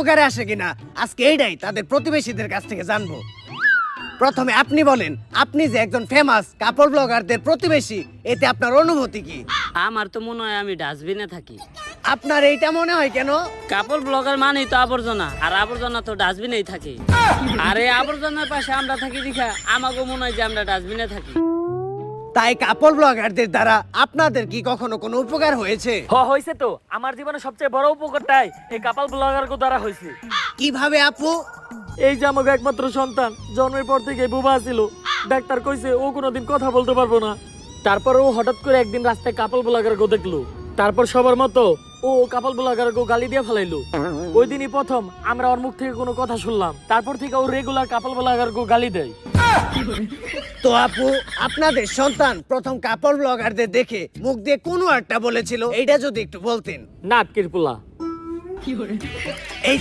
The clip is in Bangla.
উপকারে আসে কিনা আজকে এইটাই তাদের প্রতিবেশীদের কাছ থেকে জানবো। প্রথমে আপনি বলেন, আপনি যে একজন ফেমাস কাপড় ব্লগারদের প্রতিবেশী, এতে আপনার অনুভূতি কি? আমার তো মনে হয় আমি ডাস্টবিনে থাকি। আপনার এইটা মনে হয় কেন? কাপড় ব্লগার মানেই তো আবর্জনা, আর আবর্জনা তো ডাস্টবিনেই থাকে। আর এই আবর্জনার পাশে আমরা থাকি দেখা আমাকেও মনে হয় যে আমরা ডাস্টবিনে থাকি। তাই কাপড় ব্লগারদের দ্বারা আপনাদের কি কখনো কোনো উপকার হয়েছে? হয়েছে তো। আমার জীবনে সবচেয়ে বড় উপকারটাই এই কাপল ব্লগার কো দ্বারা হয়েছে। কিভাবে আপু? এই যে আমাকে একমাত্র সন্তান জন্মের পর থেকে বুবা ছিল, ডাক্তার কইছে ও কোনোদিন কথা বলতে পারবো না। তারপর ও হঠাৎ করে একদিন রাস্তায় কাপল ব্লগার কো দেখলো। তারপর সবার মতো ও কাপল ব্লগার কো গালি দিয়ে ফেলাইলো। ওই দিনই প্রথম আমরা ওর মুখ থেকে কোনো কথা শুনলাম। তারপর থেকে ও রেগুলার কাপল ব্লগার কো গালি দেয়। তো আপু, আপনাদের সন্তান প্রথম কাপড় ব্লগারদের দেখে মুখ দিয়ে কোনো একটা বলেছিল, এইটা যদি একটু বলতেন। নাটকের পোলা। এই